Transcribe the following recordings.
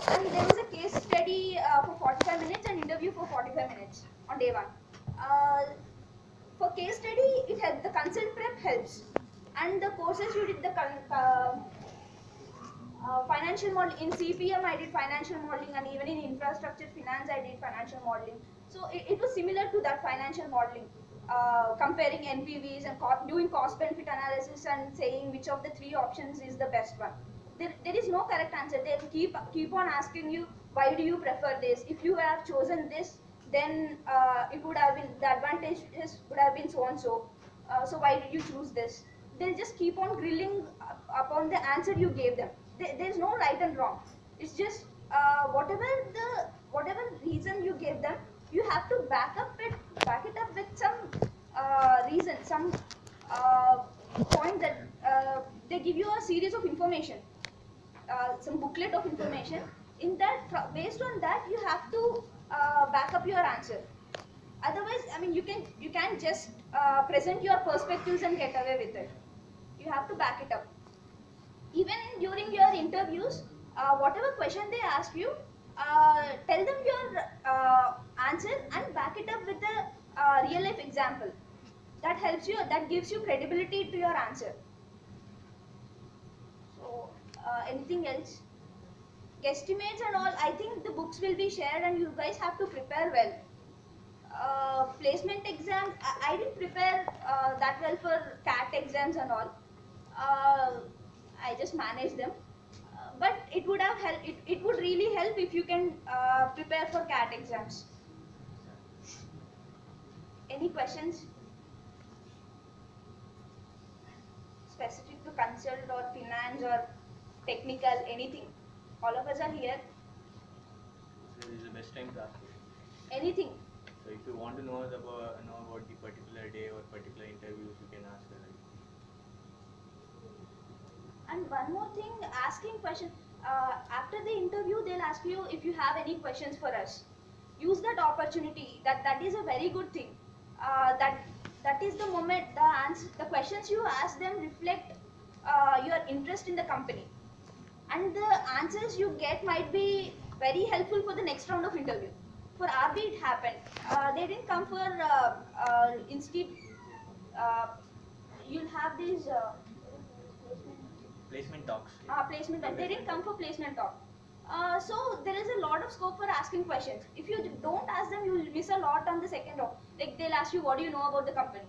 And there is a case study for 45 minutes and interview for 45 minutes on day one. For case study, it helps. The consult prep helps, and the courses you did the financial model in CPM. I did financial modeling, and even in infrastructure finance, I did financial modeling. So it was similar to that financial modeling, comparing NPVs and doing cost benefit analysis and saying which of the three options is the best one. There is no correct answer. They keep on asking you, why do you prefer this? If you have chosen this, then it would have been, the advantages would have been so and so. So why did you choose this? They'll just keep on grilling upon the answer you gave them. There's no right and wrong. It's just whatever reason you gave them, you have to back it up with some reason, some uh, point that they give you a series of information, some booklet of information. In that, based on that, you have to back up your answer. Otherwise, I mean, you can just present your perspectives and get away with it. You have to back it up. Even during your interviews, whatever question they ask you, tell them your answer and back it up with a real life example. That helps you. That gives you credibility to your answer. So, anything else? Guesstimates and all, I think the books will be shared and you guys have to prepare well. Placement exam, I didn't prepare that well for CAT exams and all. I just managed them. But it would have helped, it would really help if you can prepare for CAT exams. Any questions? Specific to consult or finance or technical, anything? All of us are here. So this is the best time to ask questions. Anything. So if you want to know about the particular day or particular interviews, you can ask her. And one more thing, asking questions. After the interview, they'll ask you if you have any questions for us. Use that opportunity. That is a very good thing. That is the moment the questions you ask them reflect your interest in the company, and the answers you get might be very helpful for the next round of interview. For RB, it happened. They didn't come for instead. Uh, you'll have these. Placement talks. Placement talk. They didn't come for placement talk. So there is a lot of scope for asking questions. If you don't ask them, you will miss a lot on the second round. Like they'll ask you, what do you know about the company?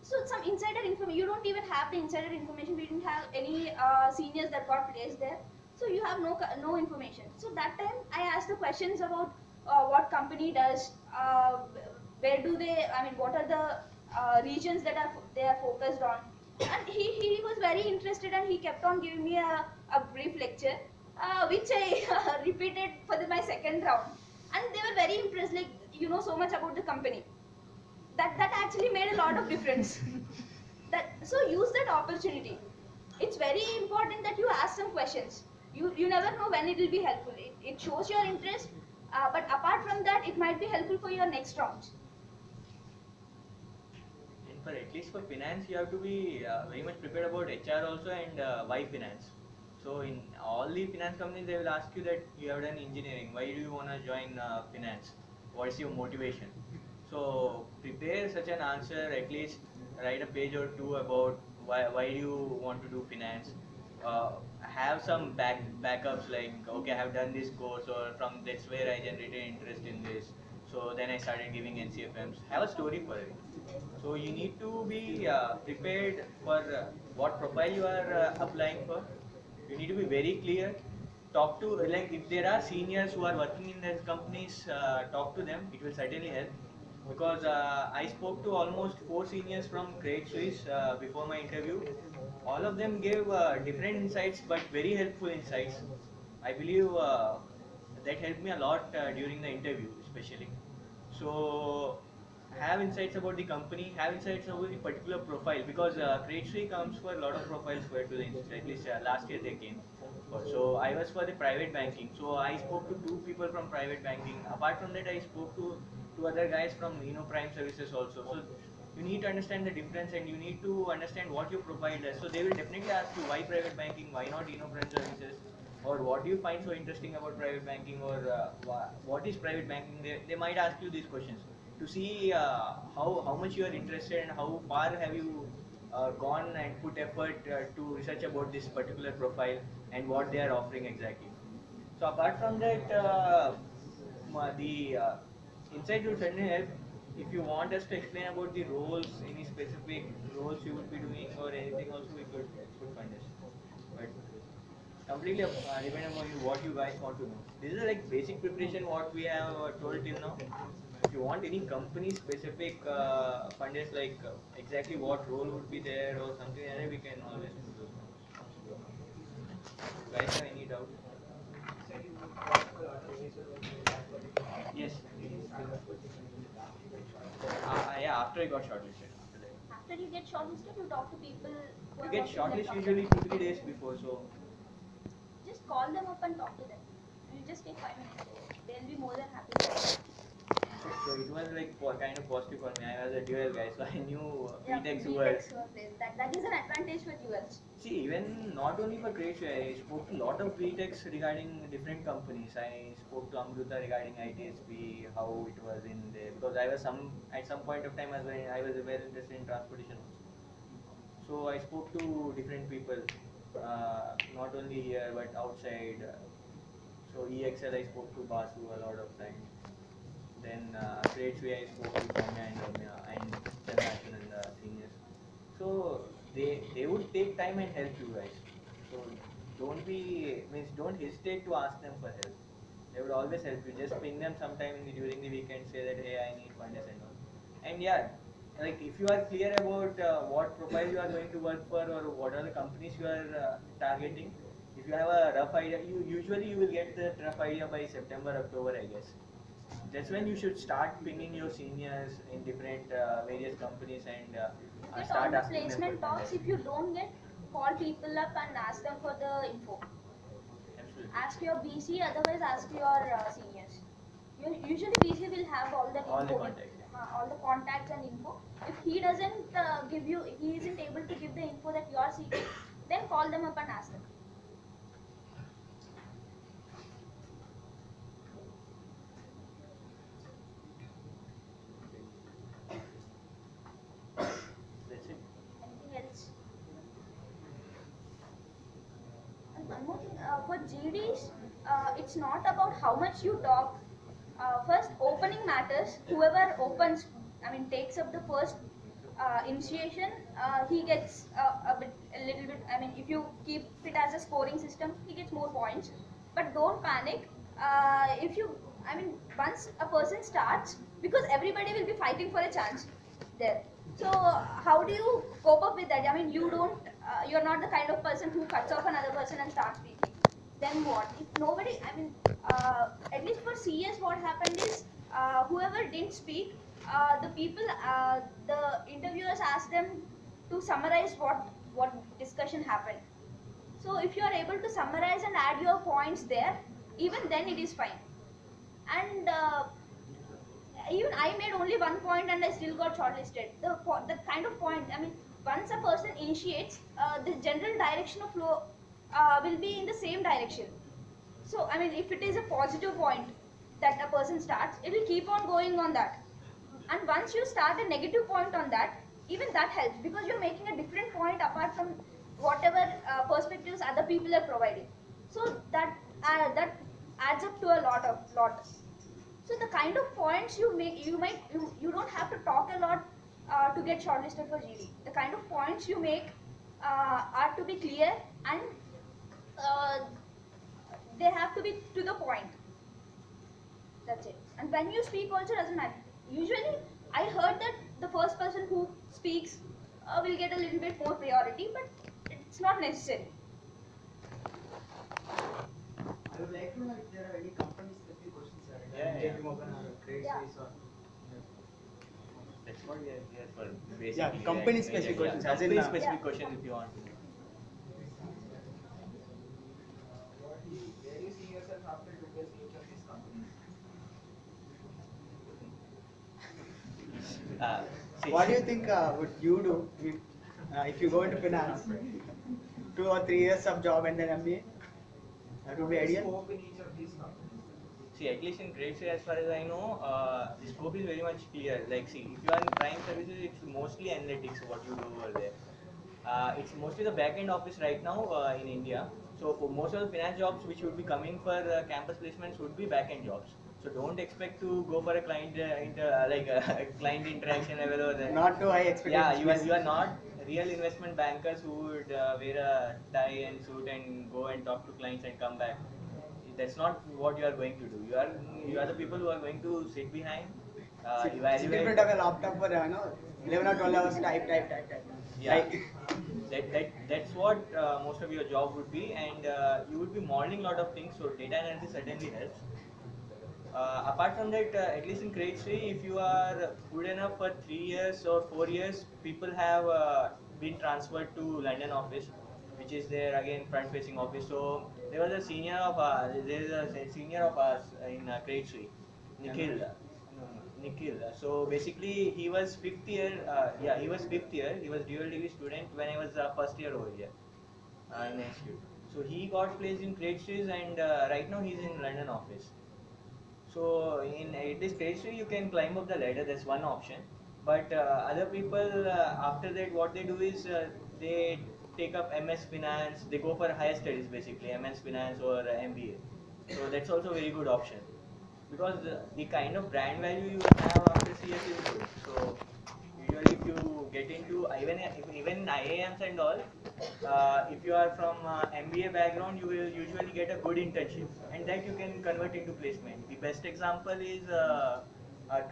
So some insider information. You don't even have the insider information. We didn't have any seniors that got placed there. So you have no information. So that time I asked the questions about what company does, where do they? I mean, what are the regions that they are focused on? And he was very interested and he kept on giving me a brief lecture, which I repeated for my second round. And they were very impressed, like, you know so much about the company. That actually made a lot of difference. So use that opportunity. It's very important that you ask some questions. You never know when it will be helpful. It shows your interest, but apart from that, it might be helpful for your next rounds. And for at least for finance, you have to be very much prepared about HR also and why finance. So in all the finance companies, they will ask you that you have done engineering. Why do you want to join finance? What's your motivation? So prepare such an answer. At least write a page or two about why do you want to do finance. Have some backups like, okay, I have done this course, or from that's where I generated interest in this. So then I started giving NCFMs. Have a story for it. So you need to be prepared for what profile you are applying for. You need to be very clear. Talk to, like, if there are seniors who are working in these companies, talk to them. It will certainly help. Because I spoke to almost 4 seniors from Credit Suisse before my interview. All of them gave different insights, but very helpful insights. I believe that helped me a lot during the interview, especially. So have insights about the company, have insights about the particular profile, because Credit Suisse comes for a lot of profiles for to the institute. At least last year they came. So I was for the private banking. So I spoke to 2 people from private banking. Apart from that, I spoke to 2 other guys from Prime Services also. So you need to understand the difference and you need to understand what your profile does. So they will definitely ask you why private banking, why not Prime Services. or what do you find so interesting about private banking, or what is private banking? They might ask you these questions to see how much you are interested and how far have you gone and put effort to research about this particular profile and what they are offering exactly. So apart from that, the inside will certainly help. If you want us to explain about the roles, any specific roles you would be doing or anything, also we could find us. But completely depending on you, what you guys want to know. This is like basic preparation what we have told till now. If you want any company specific funders, like exactly what role would be there or something, and we can always do those ones. Guys have any doubt? Yes. Yeah, after I got shortlisted. After that. After you get shortlisted, you talk to people who You are get working in that shortlisted company. usually 2-3 days before, so Just call them up and talk to them. It will just take 5 minutes. They'll be more than happy to help. so it was like kind of positive for me. I was a dual guy, so I knew Yeah, BTechs were. B.Techs were there. That is an advantage for ULs. See, even not only for trade show, I spoke to a lot of BTechs regarding different companies. I spoke to Amruta regarding ITSP, how it was in there, because I was at some point of time as well, I was well interested in transportation also. So I spoke to different people, not only here but outside. So EXL I spoke to Basu a lot of time. Then Tradesway I spoke to Soumya and Ramya and Chandrashan and the seniors. So they would take time and help you guys. So don't hesitate to ask them for help. They would always help you. Just ping them sometime during the weekend, say that hey, I need funders and all. And yeah, like if you are clear about what profile you are going to work for or what are the companies you are targeting, if you have a rough idea, you will get the rough idea by September, October, I guess. That's when you should start pinging your seniors in different various companies and You get all start the asking them for placement talks. funders. If you don't get, call people up and ask them for the info. Absolutely. Ask your BC, otherwise ask your seniors. Usually BC will have all the All the info, contacts, yeah. all the contacts and info. If he doesn't give you, he isn't able to give the info that you are seeking, then call them up and ask them. That's it. Anything else? And one more thing, for GDs, it's not about how much you talk. First, opening matters. Whoever opens, takes up the first initiation, he gets a little bit. If you keep it as a scoring system, he gets more points. But don't panic. If you, once a person starts, because everybody will be fighting for a chance there. So how do you cope up with that? You don't, you're not the kind of person who cuts off another person and starts speaking. Then what? If nobody, at least for CS, what happened is whoever didn't speak, the people, the interviewers asked them to summarize what discussion happened. So if you are able to summarize and add your points there, even then it is fine. And even I made only 1 point and I still got shortlisted. The kind of point, once a person initiates, the general direction of flow will be in the same direction. So, if it is a positive point that a person starts, it will keep on going on that. And once you start a negative point on that, even that helps because you're making a different point apart from whatever perspectives other people are providing. So that adds up to a lot. So the kind of points you make, you don't have to talk a lot to get shortlisted for GD. The kind of points you make are to be clear and uh, they have to be to the point. That's it. And when you speak also doesn't matter. Usually, I heard that the first person who speaks will get a little bit more priority, but it's not necessary. I would like to know if there are any company-specific questions, sir. Yeah, yeah. JP Morgan or Credit Yeah. Suisse or. That's what we are here for. Basically, Yeah, company-specific questions, as in, Company specific Yeah. questions if you want. Where do you see yourself after 2 years each of these companies? What do you think would you do if you go into finance? 2 or 3 years of job and then MBA? That would be ideal. Scope in each of these companies. See, at least in grade C, as far as I know, the scope is very much clear. Like, see, if you are in prime services, it's mostly analytics what you do over there. It's mostly the back-end office right now in India. So for most of the finance jobs which would be coming for campus placements would be back-end jobs. So don't expect to go for a client client interaction level over there. Not too high expectations. Yeah, you are not real investment bankers who would wear a tie and suit and go and talk to clients and come back. That's not what you are going to do. You are the people who are going to sit behind, Sit in evaluate. front of a laptop for 11 or 12 hours, type. Yeah. Right. That's what most of your job would be, and you would be modeling a lot of things. So data analysis certainly helps. Apart from that, at least in grade 3, if you are good enough for 3 years or 4 years, people have been transferred to London office, which is their again front-facing office. So there is a senior of us in grade 3, Nikhil. Nikhil. So basically, he was fifth year. He was fifth year. He was dual degree student when I was first year over here in the institute. So he got placed in grade 3, and right now he's in London office. So in at least grade 3 you can climb up the ladder. That's one option. But other people after that what they do is they take up MS Finance. They go for higher studies basically, MS Finance or MBA. So that's also a very good option because the kind of brand value you have after CS is good. So usually if you get into even in IIMs and all, if you are from MBA background, you will usually get a good internship, and that you can convert into placement. The best example is our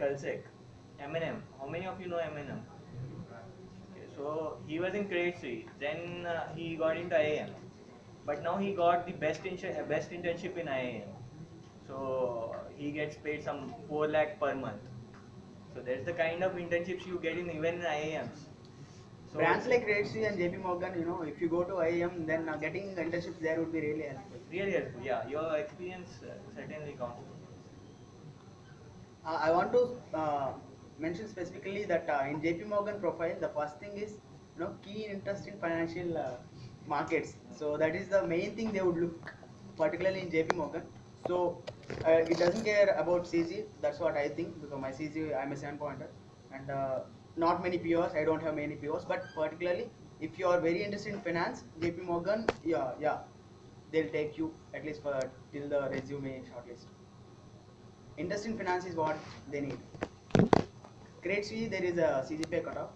Kalsek, M&M. How many of you know M&M? Okay, so he was in grade 3, then he got into IIM, but now he got the best internship in IIM. So he gets paid some 4 lakh per month. So that's the kind of internships you get in even in IIMs. So Brands like Red Sea and JP Morgan, if you go to IIM, then getting internships there would be really helpful. really helpful. Yeah, your experience certainly counts. I want to mention specifically that in JP Morgan profile, the first thing is keen interest in financial markets. So that is the main thing they would look, particularly in JP Morgan. So it doesn't care about CG. That's what I think because my CG I'm a 7-pointer, and not many POs. I don't have many POs, but particularly if you are very interested in finance, JP Morgan, yeah, they'll take you at least for till the resume shortlist. Interest in finance is what they need. Grade C, there is a CGPA cutoff.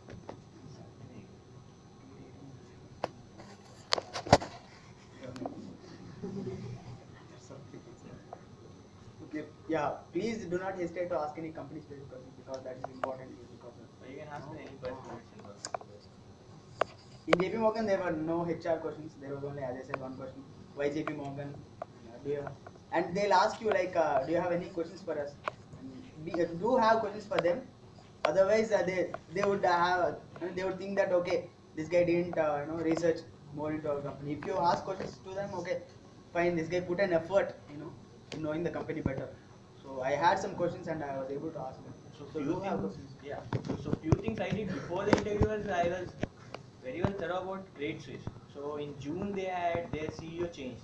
Okay. Yeah, please do not hesitate to ask any company specific questions because that is important. So you can ask me any question. In JP Morgan, there were no HR questions. There was only, as I said, one question. Why JP Morgan? And they'll ask you like, do you have any questions for us? And we do have questions for them. Otherwise, they would have they would think that okay, this guy didn't research more into our company. If you ask questions to them, okay, fine, this guy put an effort in knowing the company better. So I had some questions and I was able to ask them. So So few do have things, questions. yeah. So few things I did before the interview was I was very well thorough about grade switch. So in June they had their CEO changed.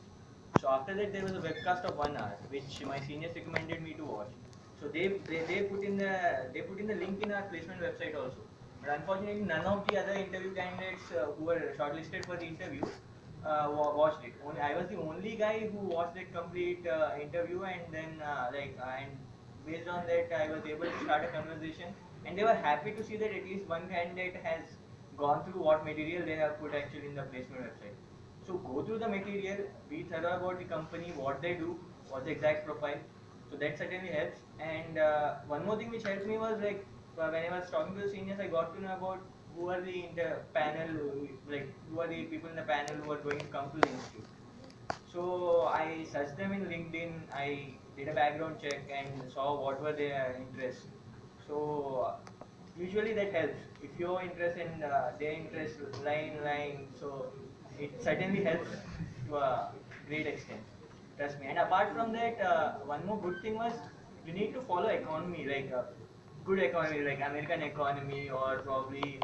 So after that there was a webcast of 1 hour which my seniors recommended me to watch. So they put in the link in our placement website also. But unfortunately none of the other interview candidates who were shortlisted for the interview watched it. I was the only guy who watched that complete interview, and then and based on that I was able to start a conversation, and they were happy to see that at least one candidate has gone through what material they have put actually in the placement website. So go through the material, be thorough about the company, what they do, what's the exact profile. So that certainly helps. And one more thing which helped me was like when I was talking to the seniors, I got to know about who are the panel, like who are the people in the panel who are going to come to the institute. So I searched them in LinkedIn. I did a background check and saw what were their interests. So usually that helps. If your interest and their interest lie in line, so it certainly helps to a great extent. Trust me. And apart from that, one more good thing was you need to follow economy, like good economy, like American economy or probably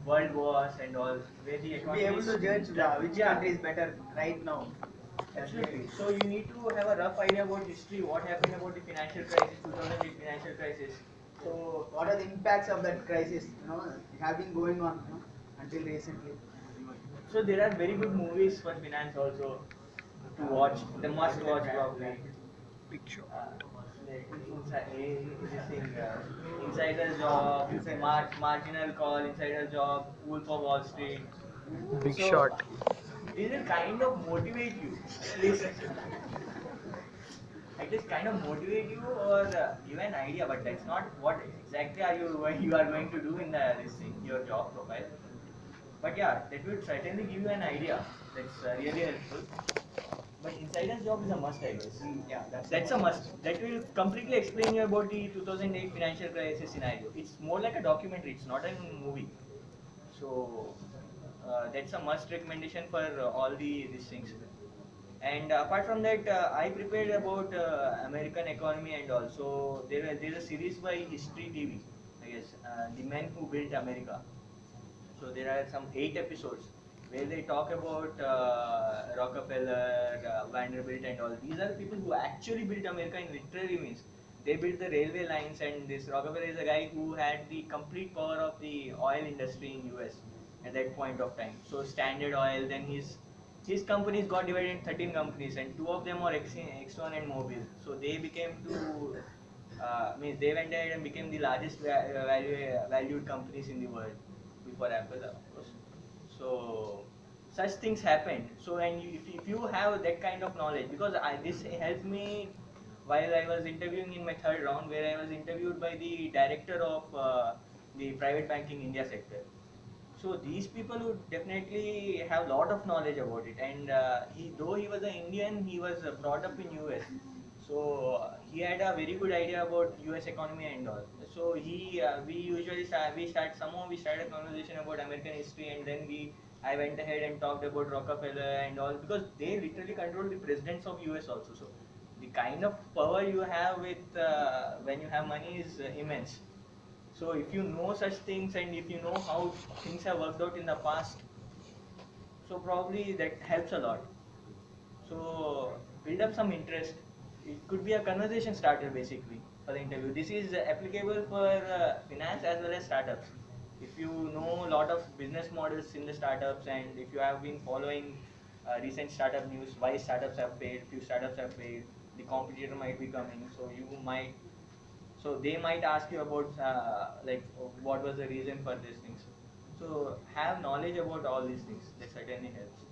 world wars and all, where the Be economy able is to judge which yeah. country is better right now. Absolutely. So you need to have a rough idea about history, what happened about the financial crisis, 2008 financial crisis. So What are the impacts of that crisis? Have been going on, until recently. so there are very good movies for finance also to watch. The must watch probably. Like this thing, Insider Job, Marginal Call, Insider Job, Wolf of Wall Street. Big So shot. these will kind of motivate you, at least kind of motivate you or give an idea, but that's not what exactly are you are going to do in this thing, your job profile. But yeah, that will certainly give you an idea. That's really helpful. But insider's job is a must, I guess. Yeah, That's a must. That will completely explain you about the 2008 financial crisis scenario. It's more like a documentary. It's not a movie. So that's a must recommendation for all these things. And apart from that, I prepared about American economy and also there's a series by History TV, I guess, The Men Who Built America. So there are some 8 episodes where they talk about Rockefeller, Vanderbilt, and all. These are the people who actually built America in literally means. They built the railway lines, and this Rockefeller is a guy who had the complete power of the oil industry in US at that point of time. So Standard Oil, then his companies got divided in 13 companies, and two of them are Exxon and Mobil. So they became two. Means they went ahead and became the largest valued companies in the world before Apple, of course. So such things happened. So and if you have that kind of knowledge, because this helped me while I was interviewing in my third round, where I was interviewed by the director of the private banking India sector. So these people would definitely have a lot of knowledge about it. And though he was an Indian, he was brought up in US. So he had a very good idea about US economy and all. So we usually we started a conversation about American history, and then I went ahead and talked about Rockefeller and all, because they literally control the presidents of US also. So the kind of power you have with when you have money is immense. So if you know such things and if you know how things have worked out in the past, so probably that helps a lot. So build up some interest. It could be a conversation starter basically for the interview. This is applicable for finance as well as startups. If you know a lot of business models in the startups, and if you have been following recent startup news, why startups have failed, few startups have failed, the competitor might be coming, so they might ask you about what was the reason for these things. So have knowledge about all these things. That certainly helps.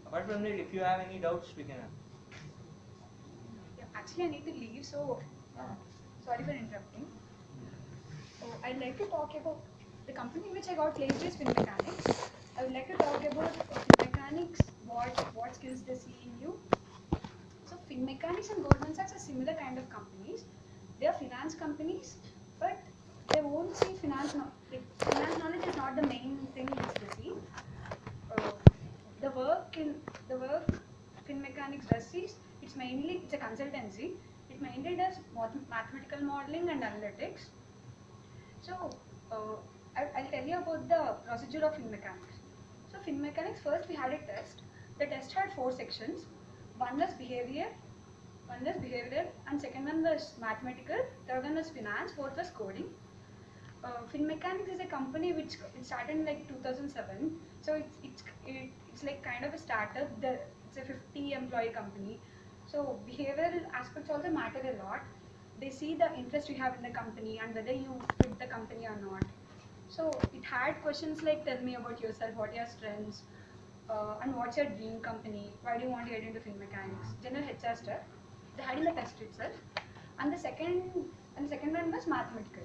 Apart from that, if you have any doubts, we can. Yeah, actually, I need to leave, so sorry for interrupting. So I'd like to talk about the company in which I got placed is FinMechanics. I would like to talk about FinMechanics, what skills they see in you. So FinMechanics and Goldman Sachs are similar kind of companies. They are finance companies, but they won't see finance. Finance knowledge is not the main thing which they see. Uh, the work FinMechanics does is it's a consultancy. It mainly does mathematical modeling and analytics. So I'll tell you about the procedure of FinMechanics. So FinMechanics, first we had a test. The test had 4 sections. One was behavioral, and second one was mathematical. Third one was finance. Fourth was coding. FinMechanics is a company which it started in like 2007. So it's like kind of a startup. It's a 50-employee company. So behavioral aspects also matter a lot. They see the interest you have in the company and whether you fit the company or not. So it had questions like, tell me about yourself, what are your strengths, and what's your dream company, why do you want to get into FinMechanics, general HR stuff. They had in the test itself. And the second one was mathematical.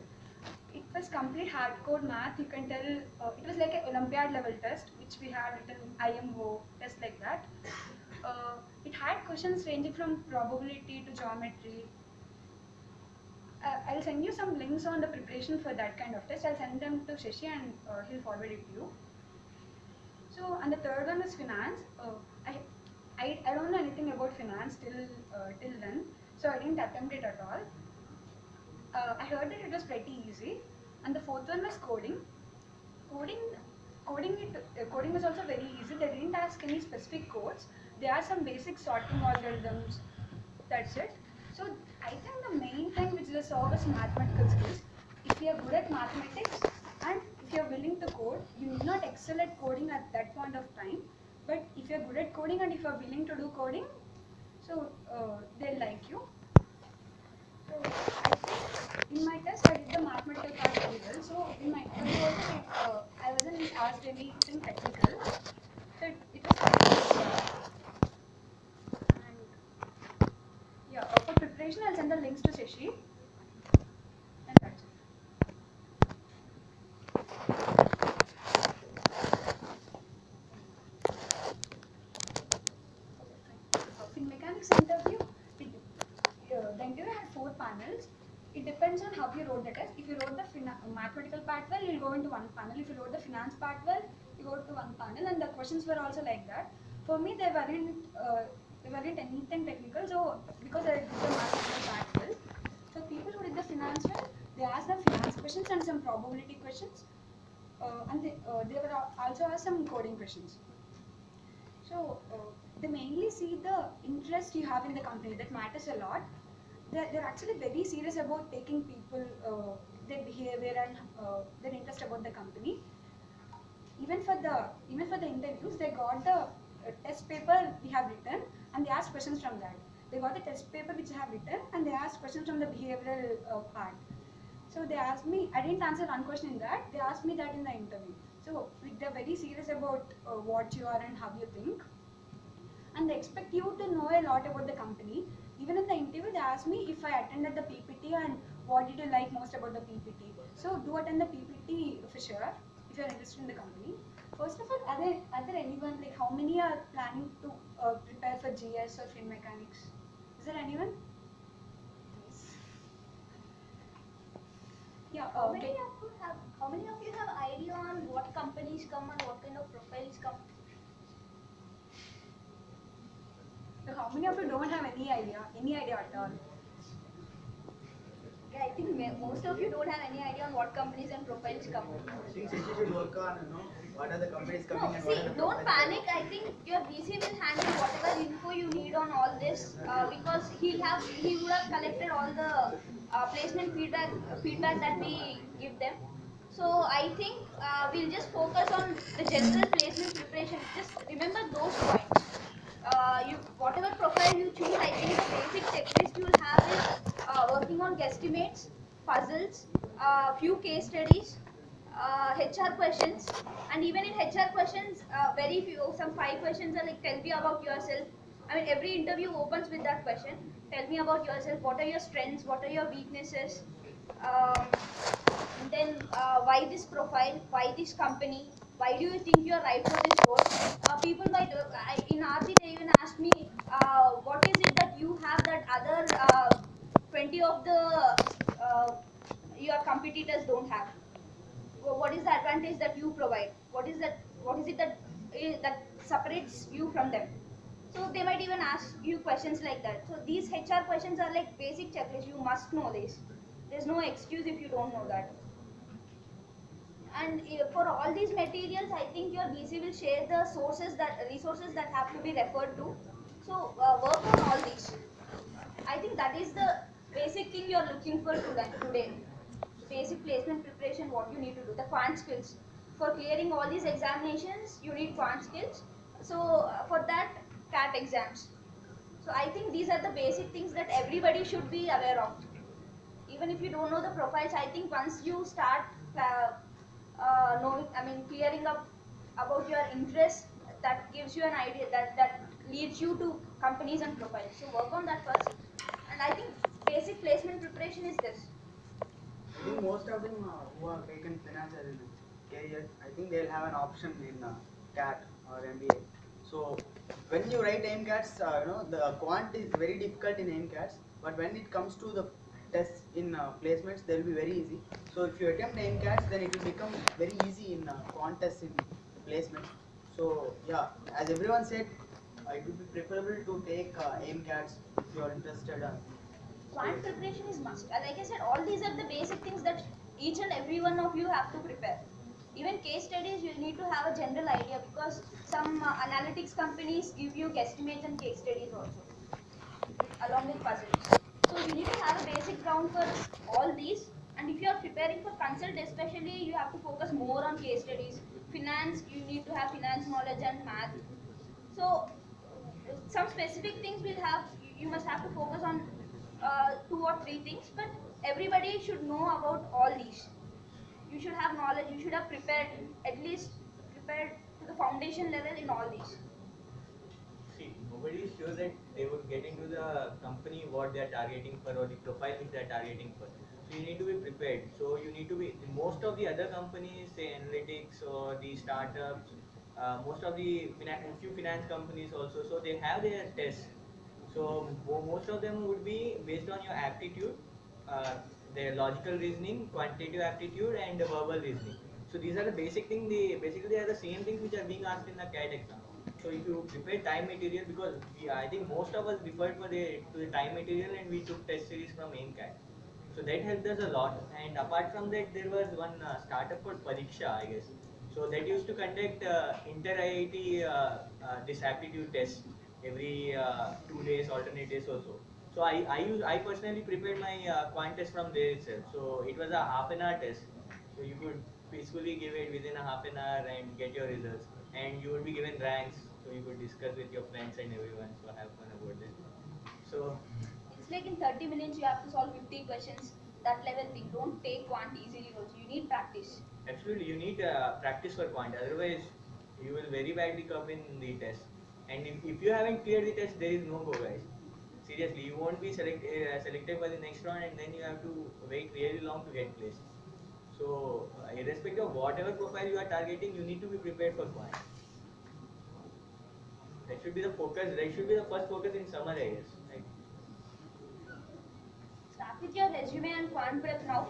It was complete hardcore math. You can tell it was like an Olympiad level test, which we had written IMO test like that. It had questions ranging from probability to geometry. I'll send you some links on the preparation for that kind of test. I'll send them to Shashi and he'll forward it to you. So, and the third one is finance. I don't know anything about finance till then, so I didn't attempt it at all. I heard that it was pretty easy. And the fourth one was coding. Coding, coding is also very easy. They didn't ask any specific codes. They asked some basic sorting algorithms. That's it. So I think the main thing which they serve is mathematical skills. If you are good at mathematics and if you are willing to code, you need not excel at coding at that point of time. But if you are good at coding and if you are willing to do coding, so they'll like you. So I think in my test I did the mathematical part very well. So in my interview also I wasn't asked anything technical. So it was quite good. And yeah, for preparation I'll send the links to Shashi. And that's it. In mechanics interview, the interview had 4 panels. It depends on how you wrote the test. If you wrote the mathematical part well, you'll go into one panel. If you wrote the finance part well, you go to one panel. And the questions were also like that. For me, they weren't anything technical. So because I did the mathematical part well, so people who did the finance well, they asked the finance questions and some probability questions, and they were also asked some coding questions. So they mainly see the interest you have in the company. That matters a lot. They're actually very serious about taking people, their behavior and their interest about the company. Even for the interviews, they got the test paper we have written and they asked questions from that. They got the test paper which I have written and they asked questions from the behavioral part. So they asked me, I didn't answer one question in that, they asked me that in the interview. So they're very serious about what you are and how you think. And they expect you to know a lot about the company. Even in the interview, they asked me if I attended the PPT and what did you like most about the PPT. So do attend the PPT for sure if you are interested in the company. First of all, are there anyone, like how many are planning to prepare for GS or fin mechanics? Is there anyone? Yeah. How many of you have idea on what companies come and what kind of profiles come? So how many of you don't have any idea at all? Yeah, I think most of you don't have any idea on what companies and profiles come. I think Shashi should work on, what are the companies coming No, and what see, are the don't profiles. panic. I think your VC will handle whatever info you need on all this because he would have collected all the placement feedback that we give them. So I think we'll just focus on the general placement preparation. Just remember those points. Whatever profile you choose, I think the basic checklist you'll have is working on guesstimates, puzzles, few case studies, HR questions, and even in HR questions, very few, some 5 questions are like, tell me about yourself. I mean, every interview opens with that question. Tell me about yourself. What are your strengths? What are your weaknesses? Um, and then why this profile? Why this company? Why do you think you're right for this role? People might, in RC, they even asked me, what is it that you have that other 20 of the your competitors don't have? What is the advantage that you provide? What is it that separates you from them? So they might even ask you questions like that. So these HR questions are like basic checklist. You must know this. There's no excuse if you don't know that. And for all these materials, I think your VC will share the resources that have to be referred to. So work on all these. I think that is the basic thing you're looking for today. Basic placement preparation, what you need to do, the quant skills. For clearing all these examinations, you need quant skills. So for that, CAT exams. So I think these are the basic things that everybody should be aware of. Even if you don't know the profiles, I think once you start clearing up about your interests, that gives you an idea that leads you to companies and profiles. So work on that first. And I think basic placement preparation is this. I think most of them who are taken finance as a career, I think they'll have an option in CAT or MBA. So when you write AIMCATs, the quant is very difficult in AIMCATs, but when it comes to the tests in placements, they'll be very easy. So if you attempt AIMCATs, then it will become very easy in quant tests in placements. So yeah, as everyone said, it would be preferable to take AIMCATs if you are interested. Quant preparation is must. Like I said, all these are the basic things that each and every one of you have to prepare. Even case studies, you need to have a general idea because some analytics companies give you guesstimates and case studies also along with puzzles. So you need to have a basic ground for all these. And if you are preparing for consult, especially, you have to focus more on case studies. Finance, you need to have finance knowledge and math. So some specific things will have you must have to focus on two or three things, but everybody should know about all these. You should have knowledge. You should have prepared at least prepared to the foundation level in all these. See, nobody is sure that they would get into the company what they are targeting for or the profile which they are targeting for. So you need to be prepared. So you need to be most of the other companies, say analytics or the startups, most of the few finance companies also. So they have their tests. So most of them would be based on your aptitude, uh, their logical reasoning, quantitative aptitude, and verbal reasoning. So these are the basic thing. They basically they are the same things which are being asked in the CAT exam. So if you prepare time material, because I think most of us referred for to the time material and we took test series from AIMCAT. So that helped us a lot. And apart from that, there was one startup called Pariksha, I guess. So that used to conduct inter-IIT this aptitude test every 2 days, alternate days or so. So I personally prepared my quant test from there itself. So it was a half an hour test. So you could peacefully give it within a half an hour and get your results. And you would be given ranks, so you could discuss with your friends and everyone. So have fun about it. So It's like in 30 minutes you have to solve 50 questions. That level thing. Don't take quant easily also. You need practice. absolutely, you need practice for quant. Otherwise, you will very badly come in the test. And if you haven't cleared the test, there is no go, guys. Seriously, you won't be selected for the next round, and then you have to wait really long to get placed. So, irrespective of whatever profile you are targeting, you need to be prepared for quant. That should be the focus. That should be the first focus in summer, I guess. Right? Start with your resume and quant prep now.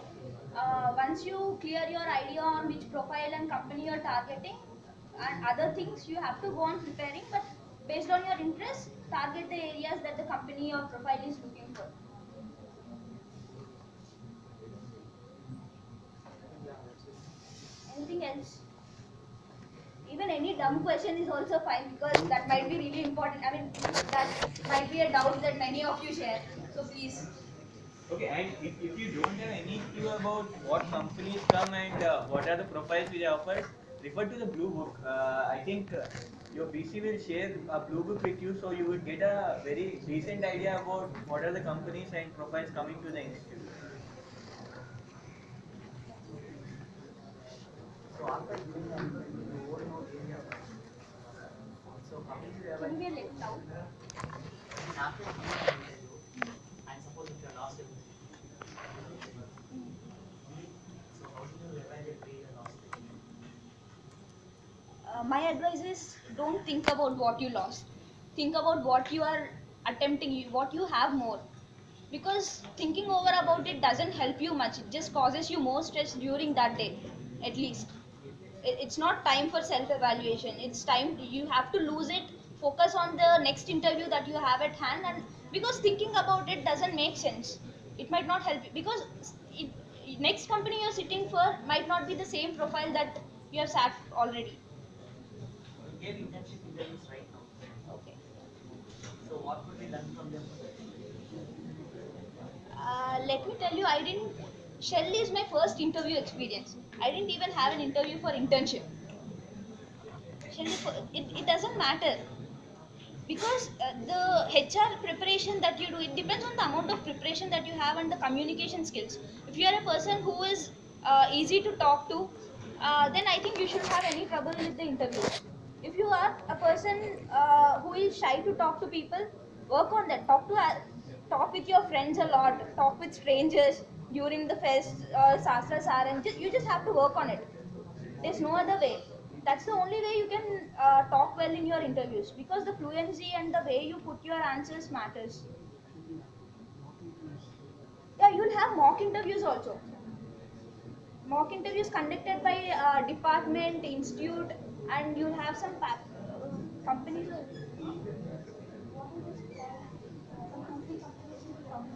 Once you clear your idea on which profile and company you're targeting and other things, you have to go on preparing. But based on your interest, target the areas that the company or profile is looking for. Anything else? Even any dumb question is also fine because that might be really important. I mean, that might be a doubt that many of you share. So please. Okay, and if you don't have any clue about what companies come and what are the profiles which are offered, refer to the blue book. I think your BC will share a blue book with you, so you will get a very decent idea about what are the companies and profiles coming to the institute. So after giving an overall area, so coming to the Can you be a little loud? after giving an interview, and suppose if you lost everything, so how do you evaluate where you lost it? My advice is don't think about what you lost. Think about what you are attempting, what you have more. Because thinking over about it doesn't help you much. It just causes you more stress during that day, at least. It's not time for self-evaluation. It's time you have to lose it. Focus on the next interview that you have at hand, and because thinking about it doesn't make sense. It might not help you because it, next company you're sitting for might not be the same profile that you have sat already. You gave internship interviews right now. Okay. So what could we learn from them? Let me tell you, I didn't. Shell is my first interview experience. I didn't even have an interview for internship. Shell is it doesn't matter because the HR preparation that you do, it depends on the amount of preparation that you have and the communication skills. If you are a person who is easy to talk to, then I think you shouldn't have any trouble with the interviews. If you are a person who is shy to talk to people, work on that. Talk with your friends a lot. Talk with strangers during the fest, Sastra Sar, and you just have to work on it. There's no other way. That's the only way you can talk well in your interviews because the fluency and the way you put your answers matters. Yeah, you'll have mock interviews also. Mock interviews conducted by department, institute, and you'll have some companies. What is this called? Some companies will come.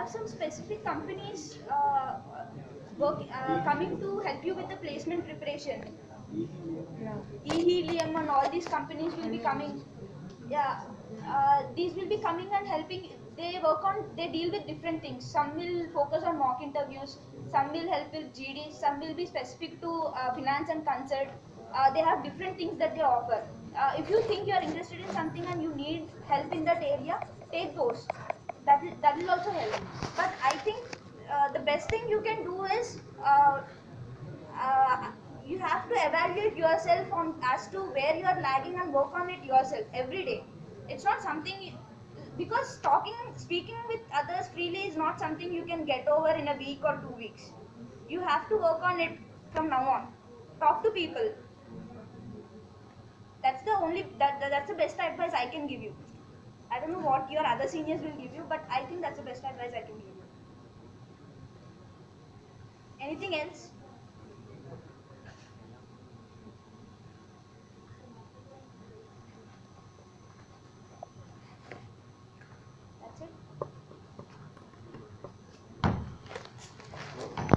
have some specific companies coming to help you with the placement preparation. E-Helium and all these companies will be coming. Yeah, these will be coming and helping. They deal with different things. Some will focus on mock interviews, some will help with GD, some will be specific to finance and consult. They have different things that they offer. If you think you are interested in something and you need help in that area, take those. That will also help. But I think the best thing you can do is uh, you have to evaluate yourself on as to where you are lagging and work on it yourself every day. It's not something because speaking with others freely is not something you can get over in a week or 2 weeks. You have to work on it from now on. Talk to people. That's the best advice I can give you. I don't know what your other seniors will give you, but I think that's the best advice I can give you. Anything else?